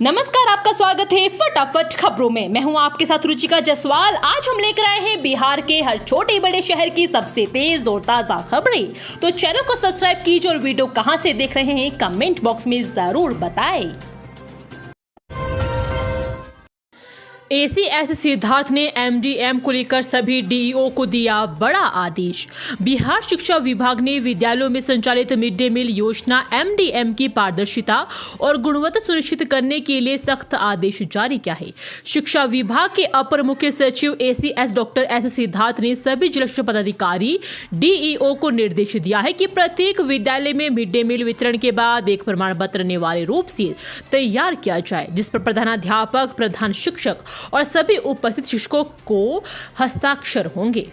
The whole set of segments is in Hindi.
नमस्कार, आपका स्वागत है फटाफट खबरों में। मैं हूं आपके साथ रुचिका जायसवाल। आज हम लेकर आए हैं बिहार के हर छोटे बड़े शहर की सबसे तेज और ताजा खबरें। तो चैनल को सब्सक्राइब कीजिए और वीडियो कहां से देख रहे हैं कमेंट बॉक्स में जरूर बताएं। एसीएस सिद्धार्थ ने एमडीएम को लेकर सभी डीईओ को दिया बड़ा आदेश। बिहार शिक्षा विभाग ने विद्यालयों में संचालित मिड डे मील योजना एमडीएम की पारदर्शिता और गुणवत्ता सुनिश्चित करने के लिए सख्त आदेश जारी किया है। शिक्षा विभाग के अपर मुख्य सचिव एसीएस डॉक्टर एस सिद्धार्थ ने सभी जिला शिक्षा पदाधिकारी डीईओ को निर्देश दिया है कि प्रत्येक विद्यालय में मिड डे मील वितरण के बाद एक प्रमाण पत्र अनिवार्य रूप से तैयार किया जाए, जिस पर प्रधानाध्यापक, प्रधान शिक्षक और सभी उपस्थित शिक्षकों को हस्ताक्षर होंगे।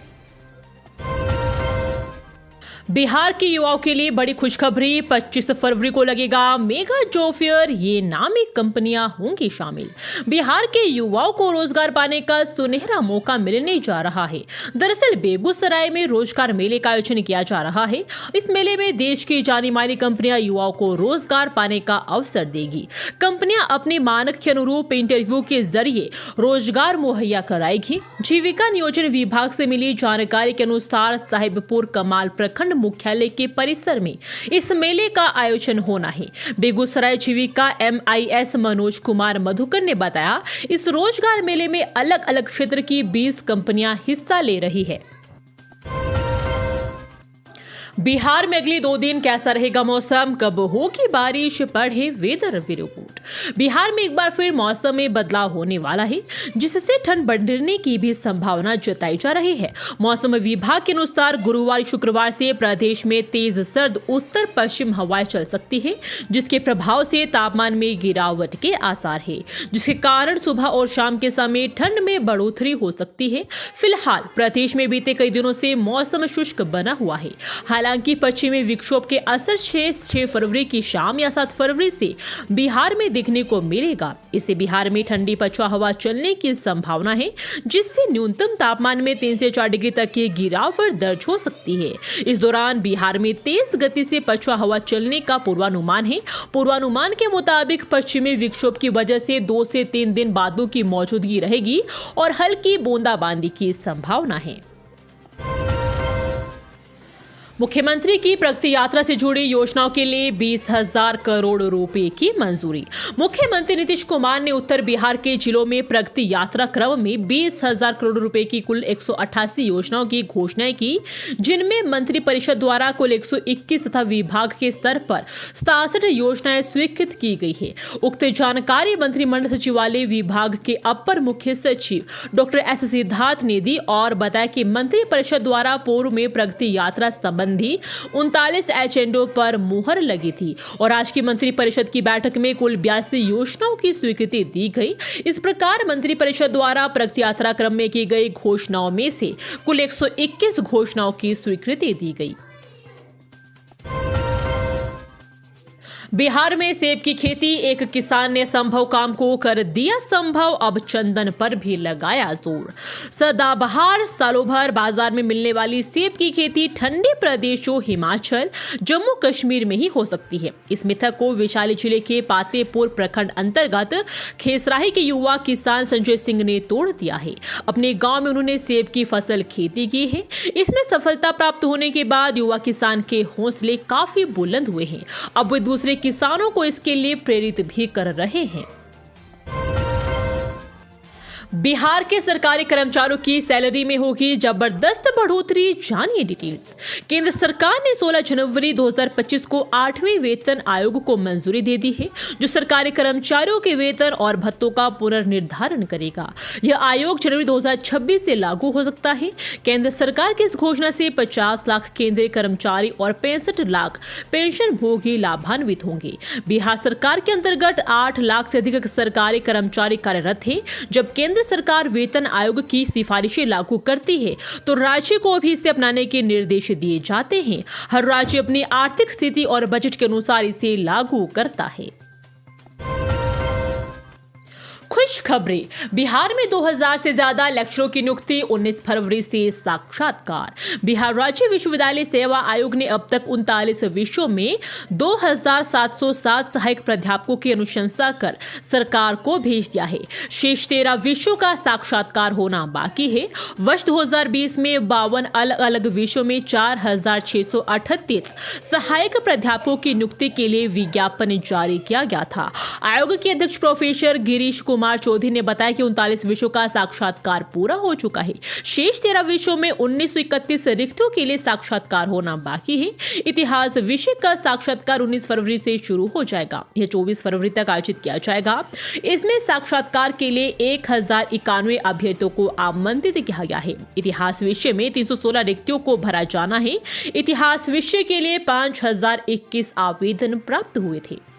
बिहार के युवाओं के लिए बड़ी खुशखबरी, 25 फरवरी को लगेगा मेगा जॉब फेयर। ये नामी कंपनियां होंगी शामिल। बिहार के युवाओं को रोजगार पाने का सुनहरा मौका मिलने जा रहा है। दरअसल बेगूसराय में रोजगार मेले का आयोजन किया जा रहा है। इस मेले में देश की जानी मानी कंपनियां युवाओं को रोजगार पाने का अवसर देगी। कंपनियां अपने मानक के अनुरूप इंटरव्यू के जरिए रोजगार मुहैया कराएगी। जीविका नियोजन विभाग से मिली जानकारी के अनुसार साहिबपुर कमाल प्रखंड मुख्यालय के परिसर में इस मेले का आयोजन होना है। बेगूसराय जीविका MIS मनोज कुमार मधुकर ने बताया, इस रोजगार मेले में अलग अलग क्षेत्र की 20 कंपनियां हिस्सा ले रही है। बिहार में अगले 2 दिन कैसा रहेगा मौसम, कब होगी बारिश, पढ़े वेदर रिपोर्ट। बिहार में एक बार फिर मौसम में बदलाव होने वाला है, जिससे ठंड बढ़ने की भी संभावना जताई जा रही है। मौसम विभाग के अनुसार गुरुवार शुक्रवार से प्रदेश में तेज सर्द उत्तर पश्चिम हवाएं चल सकती है, जिसके प्रभाव से तापमान में गिरावट के आसार है, जिसके कारण सुबह और शाम के समय ठंड में बढ़ोतरी हो सकती है। फिलहाल प्रदेश में बीते कई दिनों से मौसम शुष्क बना हुआ है। हालांकि पश्चिमी विक्षोभ के असर 6 फरवरी की शाम या 7 फरवरी से बिहार में दिखने को मिलेगा। इससे बिहार में ठंडी पछुआ हवा चलने की संभावना है, जिससे न्यूनतम तापमान में 3 से 4 डिग्री तक की गिरावट दर्ज हो सकती है। इस दौरान बिहार में तेज गति से पछुआ हवा चलने का पूर्वानुमान है। पूर्वानुमान के मुताबिक पश्चिमी विक्षोभ की वजह से 2 से 3 दिन बादलों की मौजूदगी रहेगी और हल्की बूंदाबांदी की संभावना है। मुख्यमंत्री की प्रगति यात्रा से जुड़ी योजनाओं के लिए 20,000 करोड़ रुपए की मंजूरी। मुख्यमंत्री नीतीश कुमार ने उत्तर बिहार के जिलों में प्रगति यात्रा क्रम में 20,000 करोड़ रुपए की कुल 188 योजनाओं की घोषणाएं की, जिनमें मंत्रिपरिषद द्वारा कुल 121 तथा विभाग के स्तर पर 67 योजनाएं स्वीकृत की गई है। उक्त जानकारी मंत्रिमंडल सचिवालय विभाग के अपर मुख्य सचिव डॉक्टर एस सिद्धार्थ ने दी और बताया कि मंत्रिपरिषद द्वारा पूर्व में प्रगति यात्रा संबंधी 39 एजेंडों पर मुहर लगी थी और आज की मंत्रिपरिषद की बैठक में कुल 82 योजनाओं की स्वीकृति दी गई। इस प्रकार मंत्रिपरिषद द्वारा प्रगति यात्रा क्रम में की गई घोषणाओं में से कुल 121 घोषणाओं की स्वीकृति दी गई। बिहार में सेब की खेती, एक किसान ने संभव काम को कर दिया संभव, अब चंदन पर भी लगाया जोर। सदाबहार सालों भर बाजार में मिलने वाली सेब की खेती ठंडे प्रदेशों हिमाचल, जम्मू कश्मीर में ही हो सकती है। इस मिथक को वैशाली जिले के पातेपुर प्रखंड अंतर्गत खेसराही के युवा किसान संजय सिंह ने तोड़ दिया है। अपने गांव में उन्होंने सेब की फसल खेती की है। इसमें सफलता प्राप्त होने के बाद युवा किसान के हौसले काफी बुलंद हुए हैं। अब वे दूसरे किसानों को इसके लिए प्रेरित भी कर रहे हैं। बिहार के सरकारी कर्मचारियों की सैलरी में होगी जबरदस्त बढ़ोतरी, जानिए डिटेल्स। केंद्र सरकार ने 16 जनवरी 2025 को 8वें वेतन आयोग को मंजूरी दे दी है, जो सरकारी कर्मचारियों के वेतन और भत्तों का पुनर्निर्धारण करेगा। यह आयोग जनवरी 2026 से लागू हो सकता है। केंद्र सरकार की इस घोषणा से 50 लाख केंद्रीय कर्मचारी और 65 लाख पेंशन भोगी लाभान्वित होंगे। बिहार सरकार के अंतर्गत 8 लाख से अधिक सरकारी कर्मचारी कार्यरत हैं। जब केंद्र सरकार वेतन आयोग की सिफारिशें लागू करती है तो राज्य को भी इसे अपनाने के निर्देश दिए जाते हैं। हर राज्य अपनी आर्थिक स्थिति और बजट के अनुसार इसे लागू करता है। खुश खबरें। बिहार में 2000 से ज्यादा लेक्चरों की नियुक्ति, 19 फरवरी से साक्षात्कार। बिहार राज्य विश्वविद्यालय सेवा आयोग ने अब तक 39 विषयों में 2707 सहायक प्राध्यापकों की अनुशंसा कर सरकार को भेज दिया है। शेष 13 विषयों का साक्षात्कार होना बाकी है। वर्ष 2020 में 52 अलग अलग विषयों में 4638 सहायक प्राध्यापकों की नियुक्ति के लिए विज्ञापन जारी किया गया था। आयोग के अध्यक्ष प्रोफेसर गिरीश कुमार चौधरी ने बताया कि 39 विषयों का साक्षात्कार पूरा हो चुका है। शेष 13 विषयों में 1931 रिक्तियों के लिए साक्षात्कार होना बाकी है। इतिहास विषय का साक्षात्कार 19 फरवरी से शुरू हो जाएगा। यह 24 फरवरी तक आयोजित किया जाएगा। इसमें साक्षात्कार के लिए 1091 अभ्यर्थियों को आमंत्रित किया गया है। इतिहास विषय में 316 रिक्तियों को भरा जाना है। इतिहास विषय के लिए 5021 आवेदन प्राप्त हुए थे।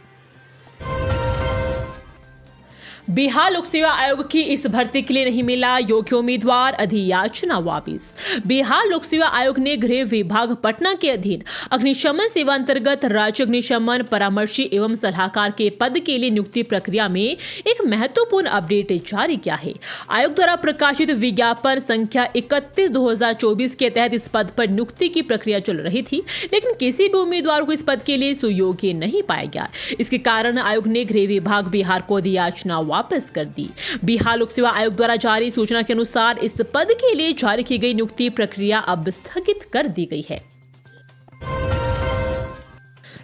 बिहार लोक सेवा आयोग की इस भर्ती के लिए नहीं मिला योग्य उम्मीदवार, अधियाचना वापिस। बिहार लोक सेवा आयोग ने गृह विभाग पटना के अधीन अग्निशमन सेवा अंतर्गत राज्य अग्निशमन परामर्शी एवं सलाहकार के पद के लिए नियुक्ति प्रक्रिया में एक महत्वपूर्ण अपडेट जारी किया है। आयोग द्वारा प्रकाशित विज्ञापन संख्या 31/2024 के तहत इस पद पर नियुक्ति की प्रक्रिया चल रही थी, लेकिन किसी भी उम्मीदवार को इस पद के लिए सुयोग्य नहीं पाया गया। इसके कारण आयोग ने गृह विभाग बिहार को अधियाचना वापस कर दी। बिहार लोक सेवा आयोग द्वारा जारी सूचना के अनुसार इस पद के लिए जारी की गई नियुक्ति प्रक्रिया अब स्थगित कर दी गई है।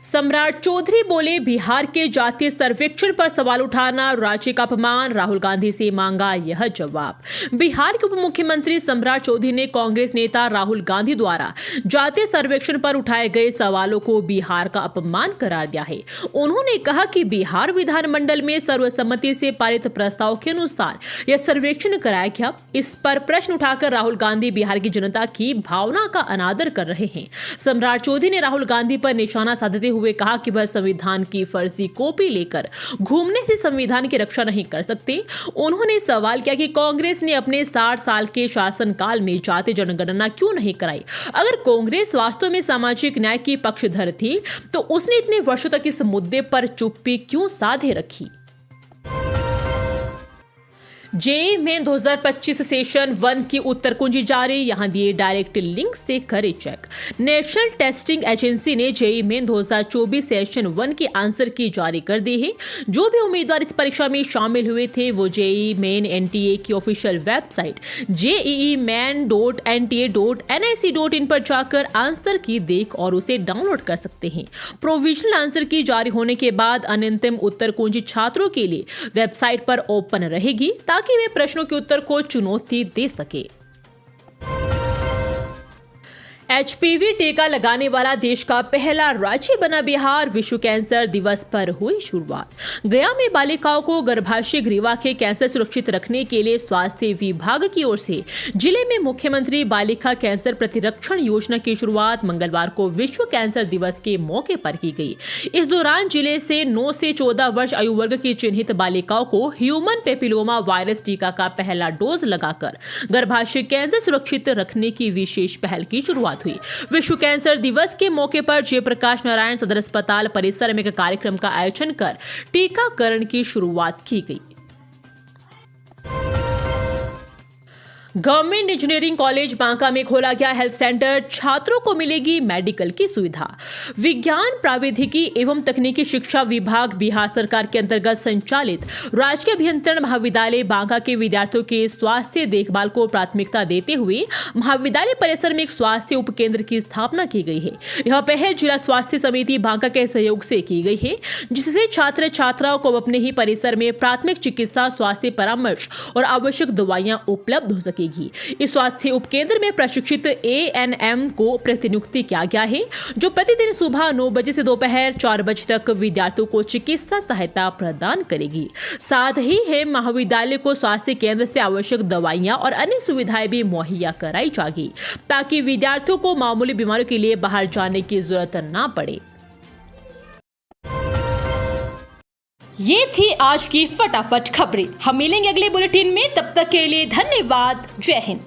सम्राट चौधरी बोले, बिहार के जातीय सर्वेक्षण पर सवाल उठाना राज्य का अपमान, राहुल गांधी से मांगा यह जवाब। बिहार के उप मुख्यमंत्री सम्राट चौधरी ने कांग्रेस नेता राहुल गांधी द्वारा जातीय सर्वेक्षण पर उठाए गए सवालों को बिहार का अपमान करार दिया है। उन्होंने कहा कि बिहार विधानमंडल में सर्वसम्मति से पारित प्रस्ताव के अनुसार यह सर्वेक्षण कराया गया। इस पर प्रश्न उठाकर राहुल गांधी बिहार की जनता की भावना का अनादर कर रहे हैं। सम्राट चौधरी ने राहुल गांधी पर निशाना साधते हुए कहा कि वह संविधान की फर्जी कॉपी लेकर घूमने से संविधान की रक्षा नहीं कर सकते। उन्होंने सवाल किया कि कांग्रेस ने अपने 60 साल के शासनकाल में जातीय जनगणना क्यों नहीं कराई। अगर कांग्रेस वास्तव में सामाजिक न्याय की पक्षधर थी तो उसने इतने वर्षों तक इस मुद्दे पर चुप्पी क्यों साधे रखी। जेईई मेन 2025 सेशन 1 की उत्तर कुंजी जारी, यहां दिए डायरेक्ट लिंक से करें चेक। नेशनल टेस्टिंग एजेंसी ने जेईई मेन 2024 सेशन 1 की आंसर की जारी कर दी है। जो भी उम्मीदवार इस परीक्षा में शामिल हुए थे वो जेईई मेन एनटीए की ऑफिशियल वेबसाइट jeiimain.nta.nic.in पर जाकर आंसर की देख और उसे डाउनलोड कर सकते हैं। प्रोविजनल आंसर की जारी होने के बाद अनंतिम उत्तर कुंजी छात्रों के लिए वेबसाइट पर ओपन रहेगी ताकि वे प्रश्नों के उत्तर को चुनौती दे सके। एचपीवी टीका लगाने वाला देश का पहला राज्य बना बिहार। विश्व कैंसर दिवस पर हुई शुरुआत। गया में बालिकाओं को गर्भाशय ग्रीवा के कैंसर सुरक्षित रखने के लिए स्वास्थ्य विभाग की ओर से जिले में मुख्यमंत्री बालिका कैंसर प्रतिरक्षण योजना की शुरुआत मंगलवार को विश्व कैंसर दिवस के मौके पर की गई। इस दौरान जिले से 9 से 14 वर्ष आयु वर्ग की चिन्हित बालिकाओं को ह्यूमन पेपिलोमा वायरस टीका का पहला डोज लगाकर गर्भाशय कैंसर सुरक्षित रखने की विशेष पहल की शुरुआत हुई। विश्व कैंसर दिवस के मौके पर जयप्रकाश नारायण सदर अस्पताल परिसर में एक कार्यक्रम का आयोजन कर टीकाकरण की शुरुआत की गई। गवर्नमेंट इंजीनियरिंग कॉलेज बांका में खोला गया हेल्थ सेंटर, छात्रों को मिलेगी मेडिकल की सुविधा। विज्ञान प्रावैधिकी एवं तकनीकी शिक्षा विभाग बिहार सरकार के अंतर्गत संचालित राजकीय अभियंत्रण महाविद्यालय बांका के विद्यार्थियों के स्वास्थ्य देखभाल को प्राथमिकता देते हुए महाविद्यालय परिसर में एक स्वास्थ्य उपकेंद्र की स्थापना की गई है। यह पहल जिला स्वास्थ्य समिति बांका के सहयोग से की गई है, जिससे छात्र छात्राओं को अपने ही परिसर में प्राथमिक चिकित्सा, स्वास्थ्य परामर्श और आवश्यक दवाइयां उपलब्ध हो सके। इस स्वास्थ्य उपकेंद्र में प्रशिक्षित एएनएम को प्रतिनियुक्ति किया गया है, जो प्रतिदिन सुबह 9 बजे से दोपहर 4 बजे तक विद्यार्थियों को चिकित्सा सहायता प्रदान करेगी। साथ ही है महाविद्यालय को स्वास्थ्य केंद्र से आवश्यक दवाइयां और अन्य सुविधाएं भी मुहैया कराई जाएगी, ताकि विद्यार्थियों को मामूली बीमारियों के लिए बाहर जाने की जरूरत न पड़े। ये थी आज की फटाफट खबरें। हम मिलेंगे अगले बुलेटिन में, तब तक के लिए धन्यवाद। जय हिंद।